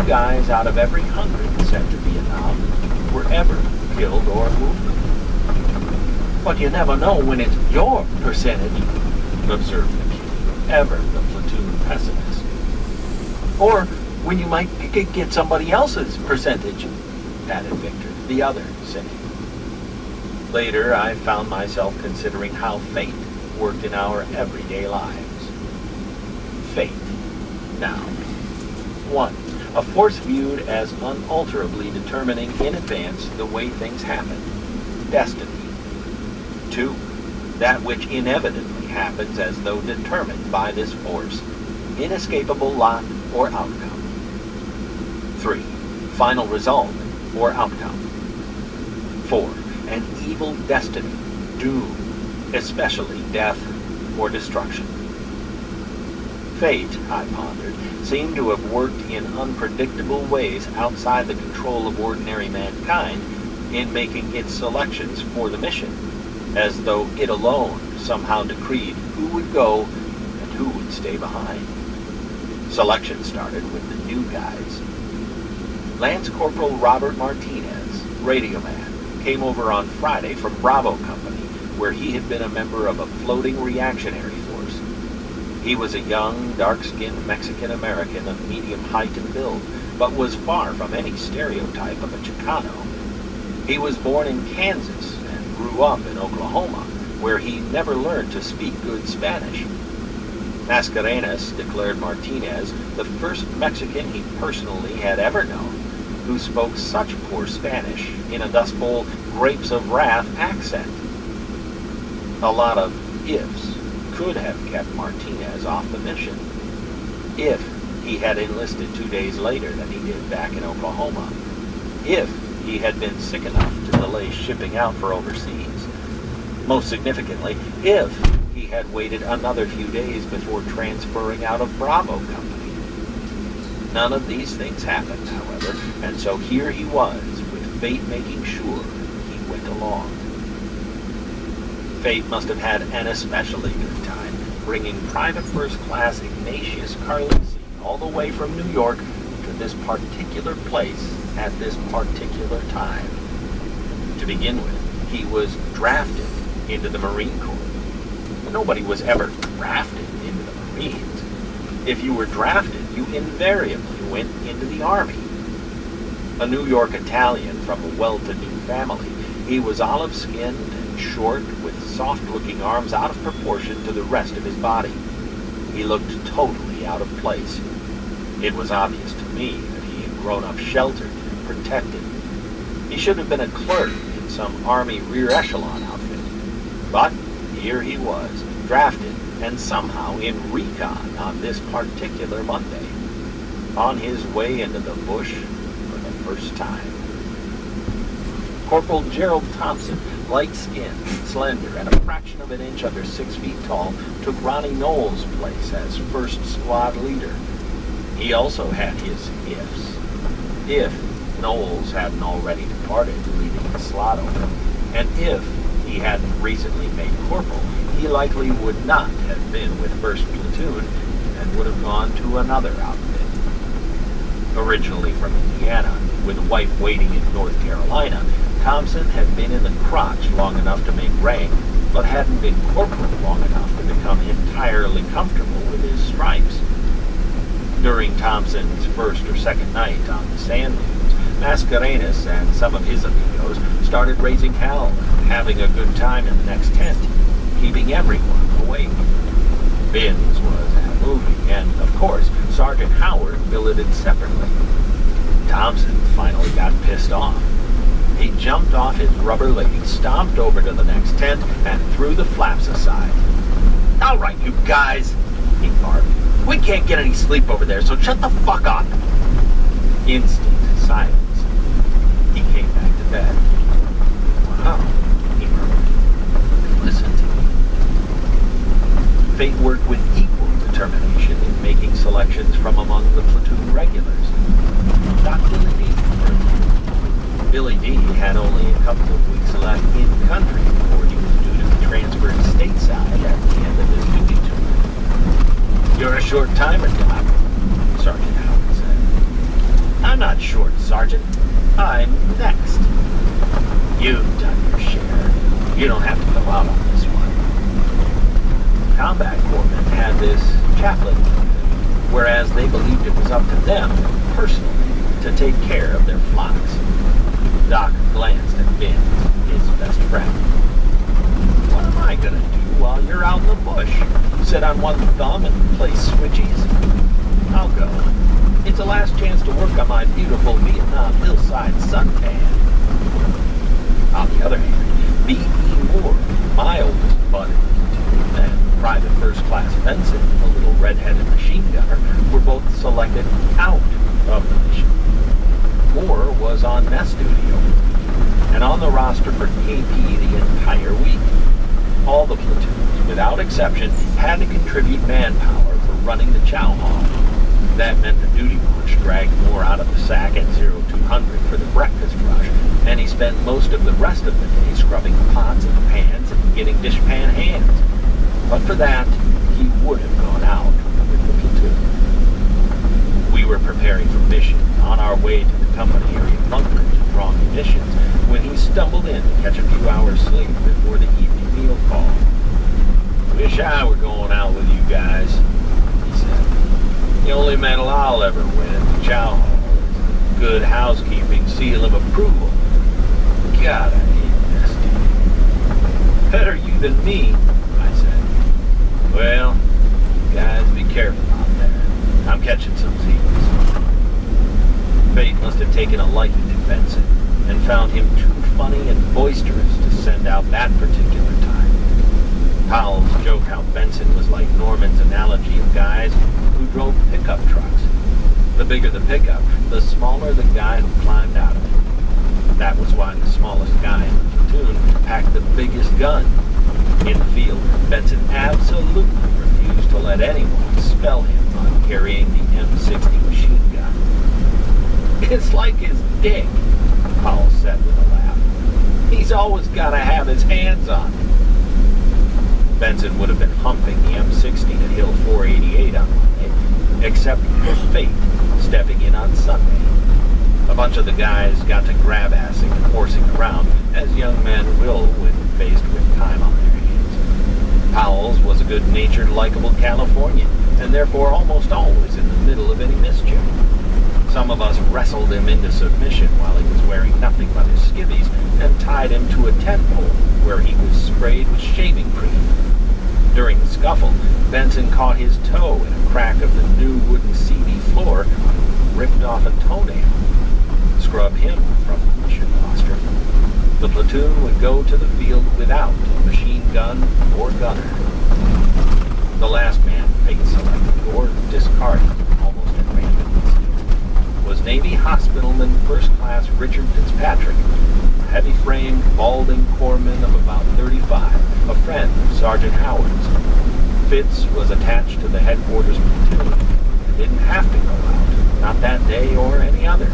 guys out of every 100 sent to Vietnam were ever killed or wounded. But you never know when it's your percentage, observed McKinney, ever the platoon pessimist. Or when you might get somebody else's percentage, added Victor, the other cynic. Later, I found myself considering how fate worked in our everyday lives. Fate. Now, 1. A force viewed as unalterably determining in advance the way things happen. Destiny. 2. That which inevitably happens as though determined by this force. Inescapable lot or outcome. 3. Final result or outcome. 4. An evil destiny, doom, especially death or destruction. Fate, I pondered, seemed to have worked in unpredictable ways outside the control of ordinary mankind in making its selections for the mission, as though it alone somehow decreed who would go and who would stay behind. Selection started with the new guys. Lance Corporal Robert Martinez, radio man, came over on Friday from Bravo Company, where he had been a member of a floating reactionary force. He was a young, dark-skinned Mexican-American of medium height and build, but was far from any stereotype of a Chicano. He was born in Kansas and grew up in Oklahoma, where he never learned to speak good Spanish. Mascarenas declared Martinez the first Mexican he personally had ever known who spoke such poor Spanish in a Dust Bowl Grapes of Wrath accent. A lot of ifs could have kept Martinez off the mission. If he had enlisted 2 days later than he did back in Oklahoma. If he had been sick enough to delay shipping out for overseas. Most significantly, if he had waited another few days before transferring out of Bravo Company. None of these things happened, however, and so here he was, with fate making sure he went along. Fate must have had an especially good time bringing Private First Class Ignatius Carlisi all the way from New York to this particular place at this particular time. To begin with, he was drafted into the Marine Corps. Nobody was ever drafted into the Marines. If you were drafted, you invariably went into the Army. A New York Italian from a well-to-do family, he was olive-skinned and short, with soft-looking arms out of proportion to the rest of his body. He looked totally out of place. It was obvious to me that he had grown up sheltered and protected. He should have been a clerk in some Army rear echelon outfit. But here he was, drafted, and somehow in recon on this particular Monday, on his way into the bush for the first time. Corporal Gerald Thompson, light-skinned, slender, and a fraction of an inch under 6 feet tall, took Ronnie Knowles' place as first squad leader. He also had his ifs. If Knowles hadn't already departed, leaving the slot open, and if he hadn't recently made corporal, he likely would not have been with 1st Platoon and would have gone to another outfit. Originally from Indiana, with a wife waiting in North Carolina, Thompson had been in the crotch long enough to make rank, but hadn't been corporal long enough to become entirely comfortable with his stripes. During Thompson's first or second night on the sand dunes, Mascarenas and some of his amigos started raising hell and having a good time in the next tent, keeping everyone awake. Binns was at a movie, and, of course, Sergeant Howard billeted separately. Thompson finally got pissed off. He jumped off his rubber legs, stomped over to the next tent, and threw the flaps aside. "All right, you guys," he barked. "We can't get any sleep over there, so shut the fuck up." Instant silence. He came back to bed. "Wow," he murmured. "Listen to me." Fate worked with equal determination in making selections from among the platoon regulars. Not Billy D, for example. Billy D had only a couple of weeks left in country before he was due to be transferred stateside at the end of his duty tour. "You're a short-timer, Doc," Sergeant Howard said. cut short, Sergeant. I'm next. You've done your share. You don't have to go out on this one. Combat corpsmen had this chaplain, whereas they believed it was up to them, personally, to take care of their flocks. Doc glanced at Ben, his best friend. What am I gonna do while you're out in the bush? Sit on one thumb and play switchies? I'll go. It's the last chance to work on my beautiful Vietnam hillside suntan. On the other hand, B.E. Moore, my oldest bud in the platoon, and Private First Class Benson, a little red-headed machine gunner, were both selected out of the mission. Moore was on mess duty over, and on the roster for KP the entire week. All the platoons, without exception, had to contribute manpower for running the chow hall. That meant the duty watch dragged Moore out of the sack at 0200 for the breakfast rush, and he spent most of the rest of the day scrubbing the pots and the pans and getting dishpan hands. But for that, he would have gone out with the platoon. We were preparing for mission, on our way to the company area bunker to draw munitions, when he stumbled in to catch a few hours sleep before the evening meal call. Wish I were going out with you guys, he said. The only medal I'll ever win at the chow hall is good housekeeping seal of approval. God, I hate this day. Better you than me, I said. Well, guys, be careful out there. I'm catching some Z's. Fate must have taken a liking to Benson and found him too funny and boisterous to send out that particular time. Powell's joke how Benson was like Norman's analogy of guys who drove pickup trucks. The bigger the pickup, the smaller the guy who climbed out of it. That was why the smallest guy in the platoon packed the biggest gun. In the field, Benson absolutely refused to let anyone spell him on carrying the M60 machine gun. It's like his dick, Powell said with a laugh. He's always got to have his hands on it. Benson would have been humping the M60 to Hill 488 on Monday, except for fate stepping in on Sunday. A bunch of the guys got to grab-assing and horsing around, as young men will when faced with time on their hands. Powell's was a good-natured, likable Californian, and therefore almost always in the middle of any mischief. Some of us wrestled him into submission while he was wearing nothing but his skivvies and tied him to a tent pole where he was sprayed with shaving cream. During the scuffle, Benson caught his toe in a crack of the new wooden seedy floor and ripped off a toenail. Scrub him from the mission roster. The platoon would go to the field without a machine gun or gunner. The last man fate selected or discarded almost at random was Navy Hospitalman First Class Richard Fitzpatrick, a heavy-framed, balding corpsman of about 35, a friend of Sergeant Howard's. Fitz was attached to the headquarters platoon and didn't have to go out, not that day or any other.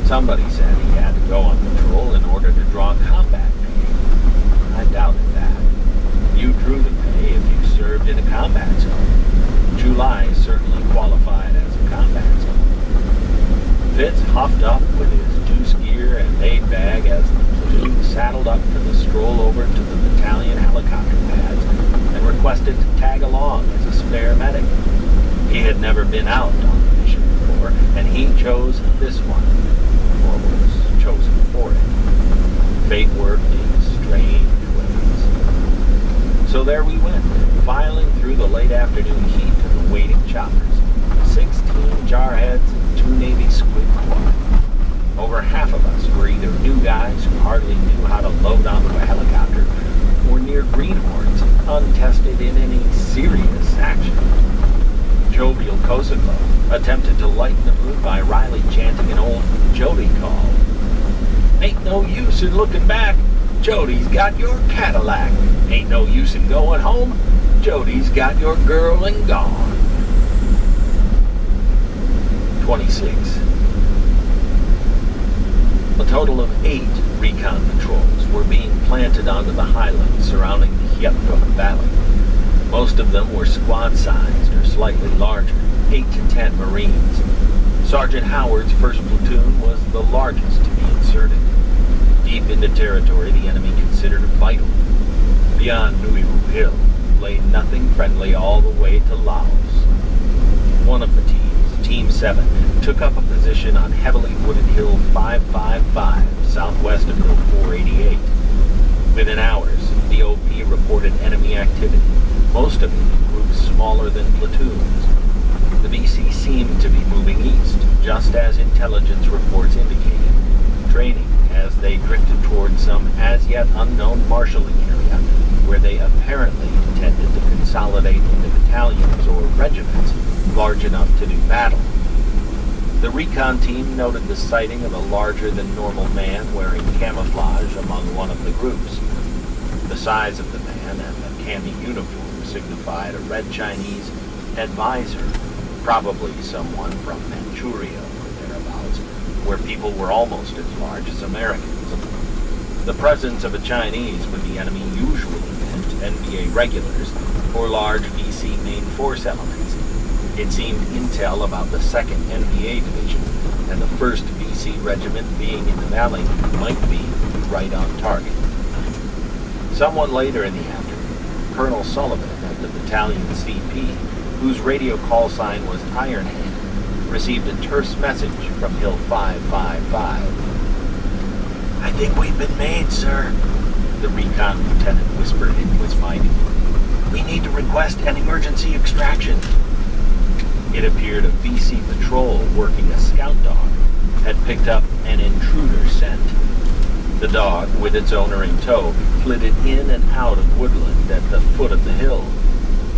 Somebody said he had to go on patrol in order to draw combat pay. I doubted that. You drew the pay if you served in a combat zone. July certainly qualified as a combat zone. Fitz huffed up with his juice gear and aid bag as the platoon saddled up for the stroll over to the battalion helicopter pads and requested to tag along as a spare medic. He had never been out on the mission before, and he chose this one, or was chosen for it. Fate worked in strange ways. So there we went, filing through the late afternoon heat of the waiting choppers. 16 jarheads and 2 Navy squid quad. Over half of us were either new guys who hardly knew how to load onto a helicopter, or near greenhorns, untested in any serious action. Jovial Kosovo attempted to lighten the mood by Riley chanting an old Jody call. Ain't no use in looking back, Jody's got your Cadillac. Ain't no use in going home, Jody's got your girl and gone. 26. A total of 8 recon patrols were being planted onto the highlands surrounding the Hyetco Valley. Most of them were squad-sized or slightly larger, 8 to 10 Marines. Sergeant Howard's 1st platoon was the largest to be inserted, deep into territory the enemy considered vital. Beyond Nuivu Hill lay nothing friendly all the way to Laos. One of the teams, Team 7, took up a position on heavily wooded Hill 555, southwest of Hill 488. Within hours, the OP reported enemy activity, most of it in groups smaller than platoons. The BC seemed to be moving east, just as intelligence reports indicated, training as they drifted toward some as-yet unknown marshalling area where they apparently intended to consolidate into battalions or regiments large enough to do battle. The recon team noted the sighting of a larger-than-normal man wearing camouflage among one of the groups. The size of the man and the cami uniform signified a Red Chinese advisor, probably someone from Manchuria or thereabouts, where people were almost as large as Americans. The presence of a Chinese with the enemy usually meant NBA regulars or large BC main force elements. It seemed intel about the 2nd NBA Division and the 1st BC Regiment being in the valley might be right on target. Someone later in the afternoon, Colonel Sullivan of the battalion CP, whose radio call sign was Iron Hand, received a terse message from Hill 555. "I think we've been made, sir," the recon lieutenant whispered into his mic. "We need to request an emergency extraction." It appeared a BC patrol working a scout dog had picked up an intruder scent. The dog, with its owner in tow, flitted in and out of woodland at the foot of the hill.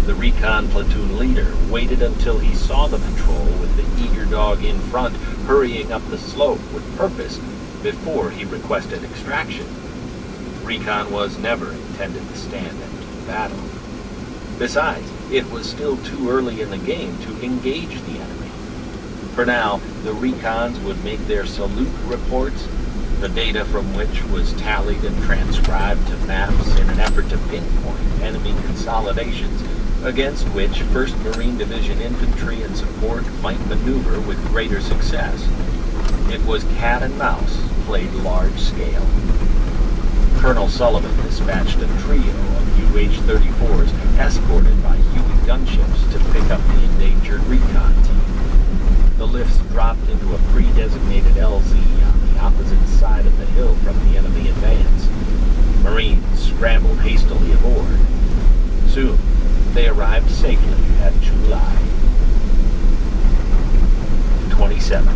The recon platoon leader waited until he saw the patrol with the eager dog in front hurrying up the slope with purpose before he requested extraction. Recon was never intended to stand into battle. Besides, it was still too early in the game to engage the enemy. For now, the recons would make their salute reports, the data from which was tallied and transcribed to maps in an effort to pinpoint enemy consolidations against which 1st Marine Division infantry and support might maneuver with greater success. It was cat and mouse played large scale. Colonel Sullivan dispatched a trio of UH-34s escorted by Huey gunships to pick up the endangered recon team. The lifts dropped into a pre-designated LZ on the opposite side of the hill from the enemy advance. Marines scrambled hastily aboard. Soon, they arrived safely at Chulai. 27.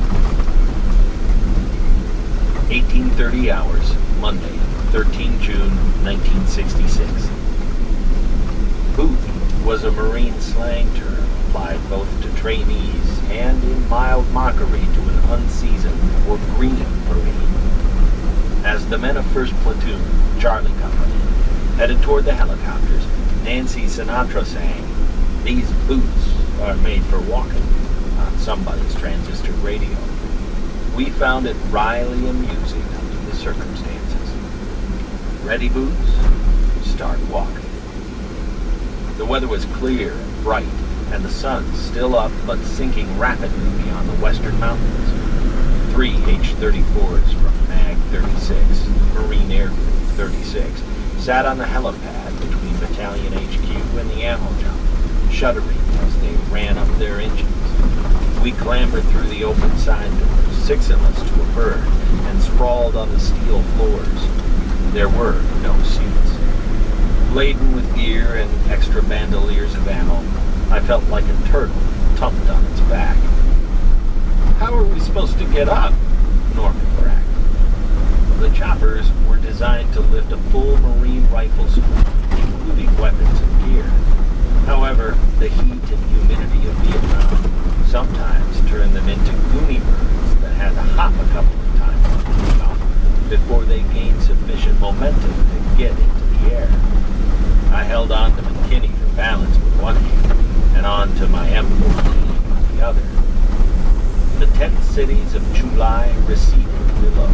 1830 hours, Monday, 13 June, 1966. Boot was a Marine slang term applied both to trainees and in mild mockery to an unseasoned or green Marine. As the men of 1st Platoon, Charlie Company, headed toward the helicopters, Nancy Sinatra sang, "These boots are made for walking," on somebody's transistor radio. We found it wryly amusing under the circumstances. Ready, boots? Start walking. The weather was clear and bright, and the sun still up but sinking rapidly beyond the western mountains. 3 H-34s from MAG 36, Marine Air Group 36, sat on the helipad between Battalion HQ and the ammo jump, shuddering as they ran up their engines. We clambered through the open side doors, 6 of us to a bird, and sprawled on the steel floors. There were no seats. Laden with gear and extra bandoliers of ammo, I felt like a turtle tucked on its back. "How are we supposed to get up?" Norman bragged. The choppers were designed to lift a full Marine rifle squad, including weapons and gear. However, the heat and humidity of Vietnam sometimes turned them into goony birds that had to hop a couple of times before they gained sufficient momentum to get into the air. I held on to McKinney for balance with one hand and on to my M14 with the other. The tent cities of Chulai receded below.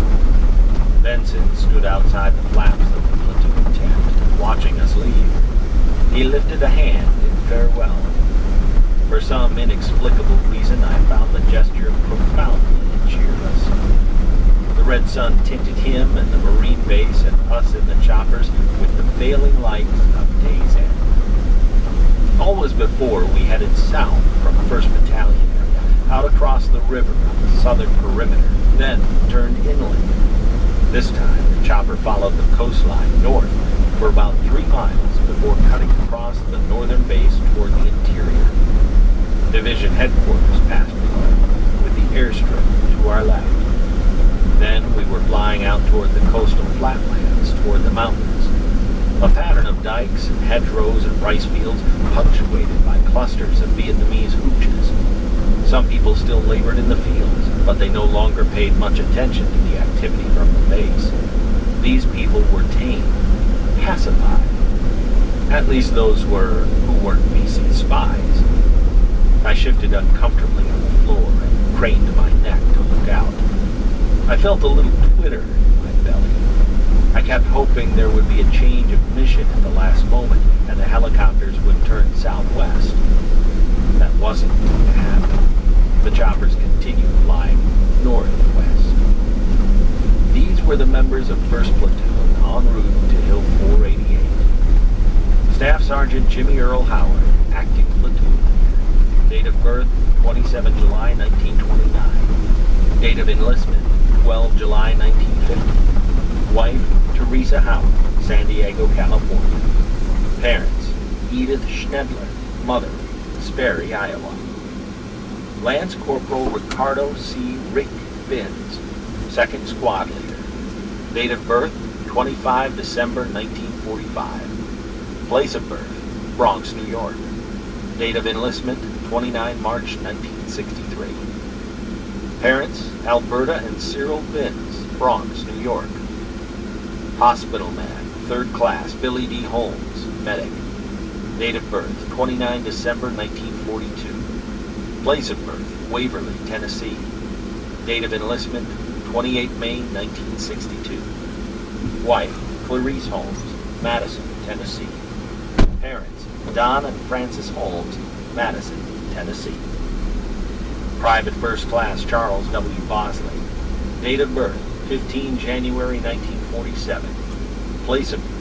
Benson stood outside the flaps of the platoon tent, watching us leave. He lifted a hand in farewell. For some inexplicable reason, I found the gesture profoundly cheerless. The red sun tinted him and the Marine base and us in the choppers with the failing light of day's end. Always before, we headed south from 1st Battalion area, out across the river on the southern perimeter, then turned inland. This time, the chopper followed the coastline north for about 3 miles before cutting across the northern base toward the interior. Division headquarters passed below, with the airstrip to our left. Then we were flying out toward the coastal flatlands, toward the mountains. A pattern of dikes and hedgerows and rice fields punctuated by clusters of Vietnamese hooches. Some people still labored in the fields, but they no longer paid much attention to the activity from the base. These people were tame, pacified. At least those who weren't BC spies. I shifted uncomfortably on the floor and craned my neck to look out. I felt a little twitter in my belly. I kept hoping there would be a change of mission at the last moment and the helicopters would turn southwest. That wasn't going to happen. The choppers continued flying northwest. These were the members of 1st Platoon en route to Hill 488. Staff Sergeant Jimmy Earl Howard, acting platoon leader. Date of birth, 27 July 1929. Date of enlistment, 12 July 1950. Wife, Teresa Howard, San Diego, California. Parents, Edith Schnedler. Mother, Sperry, Iowa. Lance Corporal Ricardo C. Rick Binns, 2nd Squad Leader. Date of birth, 25 December 1945. Place of birth, Bronx, New York. Date of enlistment, 29 March 1963. Parents, Alberta and Cyril Binns, Bronx, New York. Hospital man, 3rd class, Billy D. Holmes, medic. Date of birth, 29 December 1942. Place of birth, Waverly, Tennessee. Date of enlistment, 28 May 1962. Wife, Clarice Holmes, Madison, Tennessee. Parents, Don and Frances Holmes, Madison, Tennessee. Private 1st Class Charles W. Bosley. Date of birth, 15 January 1947. Place of birth,